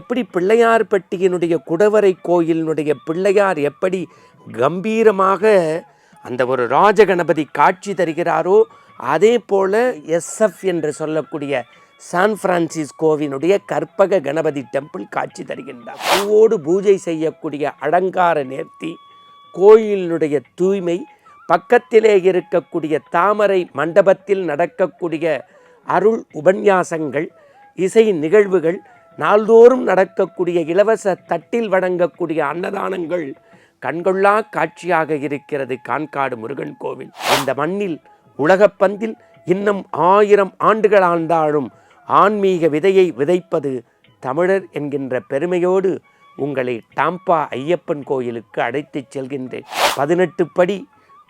எப்படி பிள்ளையார்பட்டியினுடைய குடவரை கோயிலினுடைய பிள்ளையார் எப்படி கம்பீரமாக அந்த ஒரு ராஜகணபதி காட்சி தருகிறாரோ, அதே போல எஸ்எஃப் என்று சொல்லக்கூடிய சான் பிரான்சிஸ்கோவினுடைய கற்பக கணபதி டெம்பிள் காட்சி தருகின்றார். பூவோடு பூஜை செய்யக்கூடிய அலங்கார நேர்த்தி, கோயிலினுடைய தூய்மை, பக்கத்திலே இருக்கக்கூடிய தாமரை மண்டபத்தில் நடக்கக்கூடிய அருள் உபன்யாசங்கள், இசை நிகழ்வுகள், நாள்தோறும் நடக்கக்கூடிய இலவச தட்டில் வழங்கக்கூடிய அன்னதானங்கள் கண்கொள்ளா காட்சியாக இருக்கிறது கான்காடு முருகன் கோவில். இந்த மண்ணில் உலகப்பந்தில் இன்னும் 1000 ஆண்டுகள் ஆண்டாலும் ஆன்மீக விதையை விதைப்பது தமிழர் என்கின்ற பெருமையோடு உங்களை டாம்பா ஐயப்பன் கோயிலுக்கு அழைத்துச் செல்கின்றேன். 18 படி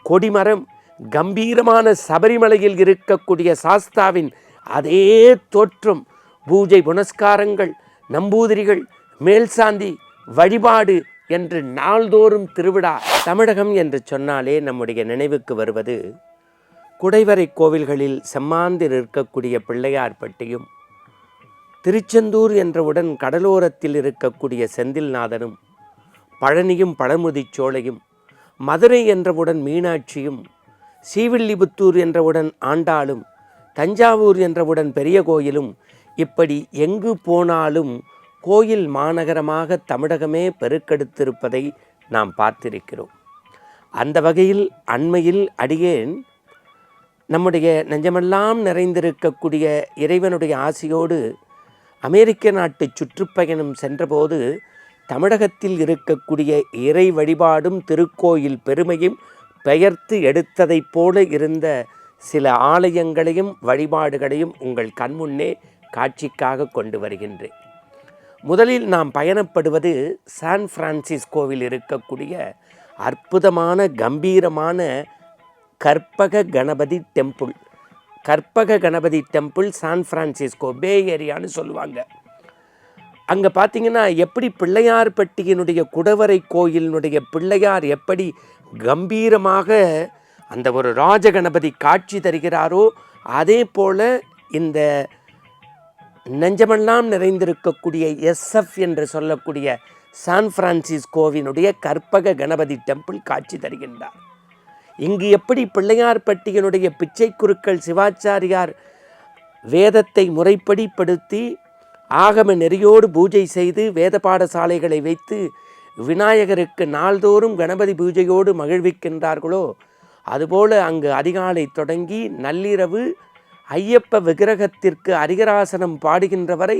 கொடிமரம், கம்பீரமான சபரிமலையில் இருக்கக்கூடிய சாஸ்தாவின் அதே தோற்றம், பூஜை புனஸ்காரங்கள், நம்பூதிரிகள், மேல்சாந்தி வழிபாடு என்று நாள்தோறும் திருவிழா. தமிழகம் என்று சொன்னாலே நம்முடைய நினைவுக்கு வருவது குடைவரை கோவில்களில் செம்மாந்து இருக்கக்கூடிய பிள்ளையார்பட்டியும், திருச்செந்தூர் என்றவுடன் கடலோரத்தில் இருக்கக்கூடிய செந்தில்நாதனும், பழனியும் பழமுதிர்ச்சோலையும், மதுரை என்றவுடன் மீனாட்சியும், ஸ்ரீவில்லிபுத்தூர் என்றவுடன் ஆண்டாளும், தஞ்சாவூர் என்றவுடன் பெரிய கோயிலும், இப்படி எங்கு போனாலும் கோயில் மாநகரமாக தமிழகமே பெருக்கெடுத்திருப்பதை நாம் பார்த்திருக்கிறோம். அந்த வகையில் அண்மையில் அடியேன் நம்முடைய நெஞ்சமெல்லாம் நிறைந்திருக்கக்கூடிய இறைவனுடைய ஆசியோடு அமெரிக்க நாட்டு சுற்றுப்பயணம் சென்றபோது தமிழகத்தில் இருக்கக்கூடிய இறை வழிபாடும் திருக்கோயில் பெருமையும் பெயர்த்து எடுத்ததைப் போல இருந்த சில ஆலயங்களையும் வழிபாடுகளையும் உங்கள் கண்முன்னே காட்சிக்காக கொண்டு வருகின்றேன். முதலில் நாம் பயணப்படுவது சான் பிரான்சிஸ்கோவில் இருக்கக்கூடிய அற்புதமான கம்பீரமான கற்பக கணபதி டெம்பிள். கற்பக கணபதி டெம்பிள் சான் பிரான்சிஸ்கோ பே ஏரியான்னு சொல்லுவாங்க. அங்கே பார்த்தீங்கன்னா எப்படி பிள்ளையார்பட்டியினுடைய குடவரை கோயிலினுடைய பிள்ளையார் எப்படி கம்பீரமாக அந்த ஒரு ராஜகணபதி காட்சி தருகிறாரோ, அதே போல் இந்த நெஞ்சமெல்லாம் நிறைந்திருக்கக்கூடிய எஸ்எஃப் என்று சொல்லக்கூடிய சான் பிரான்சிஸ்கோவினுடைய கற்பக கணபதி டெம்பிள் காட்சி தருகின்றார். இங்கு எப்படி பிள்ளையார்பட்டியினுடைய பிச்சை குருக்கள் சிவாச்சாரியார் வேதத்தை முறைப்படி படுத்தி ஆகம நெறியோடு பூஜை செய்து வேத பாடசாலைகளை வைத்து விநாயகருக்கு நாள்தோறும் கணபதி பூஜையோடு மகிழ்விக்கின்றார்களோ, அதுபோல அங்கு அதிகாலை தொடங்கி நள்ளிரவு ஐயப்ப விக்கிரகத்திற்கு அரிகராசனம் பாடுகின்ற வரை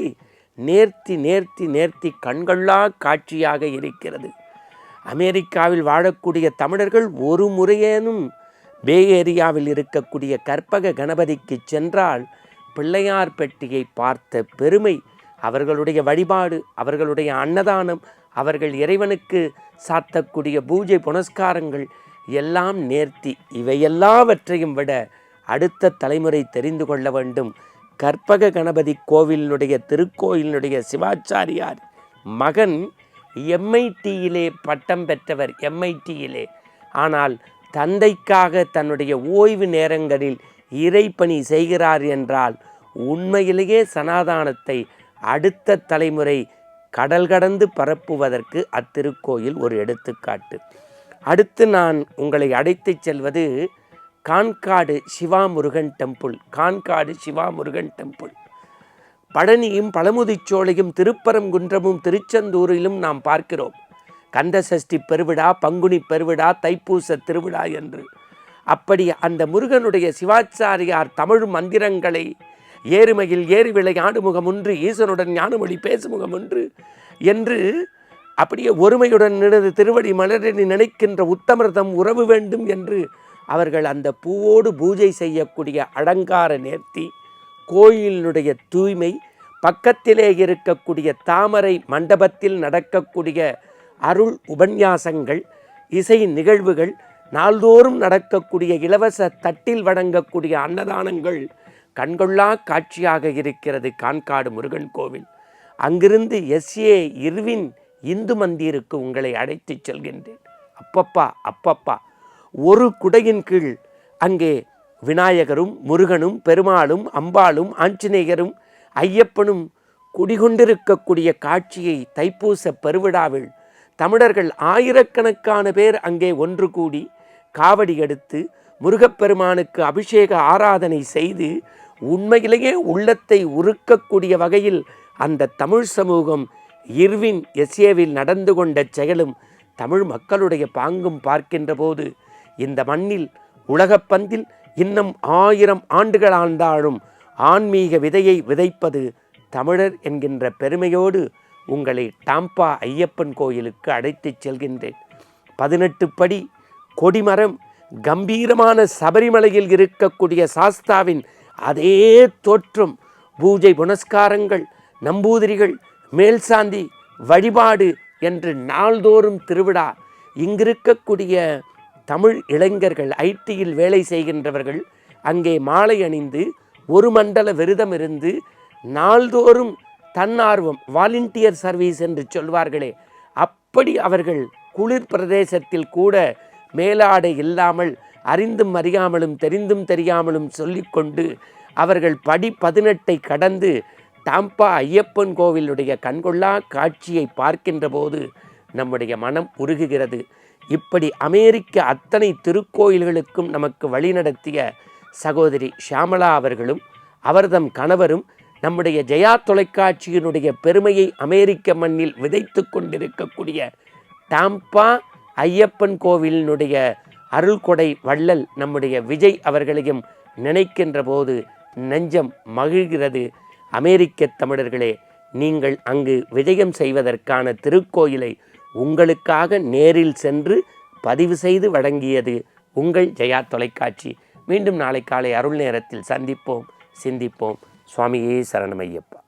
நேர்த்தி நேர்த்தி நேர்த்தி கண்கொள்ளா காட்சியாக இருக்கிறது. அமெரிக்காவில் வாழக்கூடிய தமிழர்கள் ஒரு முறையேனும் பே ஏரியாவில் இருக்கக்கூடிய கற்பக கணபதிக்கு சென்றால் பிள்ளையார்பட்டியை பார்த்த பெருமை, அவர்களுடைய வழிபாடு, அவர்களுடைய அன்னதானம், அவர்கள் இறைவனுக்கு சாத்தக்கூடிய பூஜை புனஸ்காரங்கள் எல்லாம் நேர்த்தி. இவையெல்லாவற்றையும் விட அடுத்த தலைமுறை தெரிந்து கொள்ள வேண்டும். கற்பக கணபதி கோவிலினுடைய திருக்கோயிலினுடைய சிவாச்சாரியார் மகன் எம்ஐடியிலே பட்டம் பெற்றவர், எம்ஐடியிலே. ஆனால் தந்தைக்காக தன்னுடைய ஓய்வு நேரங்களில் இறைப்பணி செய்கிறார் என்றால் உண்மையிலேயே சனாதானத்தை அடுத்த தலைமுறை கடல் கடந்து பரப்புவதற்கு அத்திருக்கோயில் ஒரு எடுத்துக்காட்டு. அடுத்து நான் உங்களை அழைத்துச் செல்வது கான்காடு சிவாமுருகன் டெம்பிள். கான்காடு சிவாமுருகன் டெம்பிள் பழனியும் பழமுதிர்ச்சோலையும் திருப்பரங்குன்றமும் திருச்செந்தூரிலும் நாம் பார்க்கிறோம். கந்தசஷ்டி பெருவிழா, பங்குனி பெருவிழா, தைப்பூச திருவிழா என்று. அப்படி அந்த முருகனுடைய சிவாச்சாரியார் தமிழ் மந்திரங்களை ஏறுமையில் ஏறி விளையாடு முகமொன்று, ஈசனுடன் ஞானமொழி பேசுமுகமொன்று என்று அப்படியே ஒருமையுடன் நினைந்து திருவடி மலரடி நினைக்கின்ற உத்தமர்தம் உறவு வேண்டும் என்று அவர்கள் அந்த பூவோடு பூஜை செய்யக்கூடிய அலங்கார நேர்த்தி, கோயிலினுடைய தூய்மை, பக்கத்திலே இருக்கக்கூடிய தாமரை மண்டபத்தில் நடக்கக்கூடிய அருள் உபன்யாசங்கள், இசை நிகழ்வுகள், நாள்தோறும் நடக்கக்கூடிய இலவச தட்டில் வழங்கக்கூடிய அன்னதானங்கள் கண்கொள்ளா காட்சியாக இருக்கிறது கான்காடு முருகன் கோவில். அங்கிருந்து எஸ்ஏ இர்வின் இந்து மந்திருக்கு உங்களை அழைத்துச் செல்கின்றேன். அப்பப்பா ஒரு குடையின் கீழ் அங்கே விநாயகரும் முருகனும் பெருமாளும் அம்பாளும் ஆஞ்சநேயரும் ஐயப்பனும் குடிகொண்டிருக்கக்கூடிய காட்சியை தைப்பூச பெருவிழாவில் தமிழர்கள் ஆயிரக்கணக்கான பேர் அங்கே ஒன்று கூடி காவடி எடுத்து முருகப்பெருமானுக்கு அபிஷேக ஆராதனை செய்து உண்மையிலேயே உள்ளத்தை உருக்கக்கூடிய வகையில் அந்த தமிழ் சமூகம் இர்வின் எஸ்ஏவில் நடந்து கொண்ட செயலும் தமிழ் மக்களுடைய பாங்கும் பார்க்கின்ற போது இந்த மண்ணில் உலகப்பந்தில் இன்னும் 1000 ஆண்டுகள் ஆண்டாலும் ஆன்மீக விதையை விதைப்பது தமிழர் என்கின்ற பெருமையோடு உங்களை டாம்பா ஐயப்பன் கோயிலுக்கு அழைத்துச் செல்கின்றேன். 18 படி கொடிமரம், கம்பீரமான சபரிமலையில் இருக்கக்கூடிய சாஸ்தாவின் அதே தோற்றம், பூஜை புனஸ்காரங்கள், நம்பூதிரிகள், மேல்சாந்தி வழிபாடு என்று நாள்தோறும் திருவிழா. இங்கிருக்கக்கூடிய தமிழ் இளைஞர்கள், ஐடியில் வேலை செய்கின்றவர்கள் அங்கே மாலை அணிந்து ஒரு மண்டல விரதம் இருந்து நாள்தோறும் தன்னார்வம், வாலண்டியர் சர்வீஸ் என்று சொல்வார்களே, அப்படி அவர்கள் குளிர் பிரதேசத்தில் கூட மேலாடை இல்லாமல் அறிந்தும் அறியாமலும் தெரிந்தும் தெரியாமலும் சொல்லிக்கொண்டு அவர்கள் படி 18 கடந்து டாம்பா ஐயப்பன் கோவிலுடைய கண்கொள்ளா காட்சியை பார்க்கின்ற போது நம்முடைய மனம் உருகுகிறது. இப்படி அமெரிக்க அத்தனை திருக்கோயில்களுக்கும் நமக்கு வழிநடத்திய சகோதரி ஷியாமளா அவர்களும் அவர்தம் கணவரும் நம்முடைய ஜெயா தொலைக்காட்சியினுடைய பெருமையை அமெரிக்க மண்ணில் விதைத்து கொண்டிருக்கக்கூடிய டாம்பா ஐயப்பன் கோவிலினுடைய அருள்கொடை வள்ளல் நம்முடைய விஜய் அவர்களையும் நினைக்கின்ற போது நெஞ்சம் மகிழ்கிறது. அமெரிக்க தமிழர்களே, நீங்கள் அங்கு விஜயம் செய்வதற்கான திருக்கோயிலை உங்களுக்காக நேரில் சென்று பதிவு செய்து வழங்கியது உங்கள் ஜெயா தொலைக்காட்சி. மீண்டும் நாளை காலை அருள் நேரத்தில் சந்திப்போம், சிந்திப்போம். சுவாமியே சரணமையப்பா.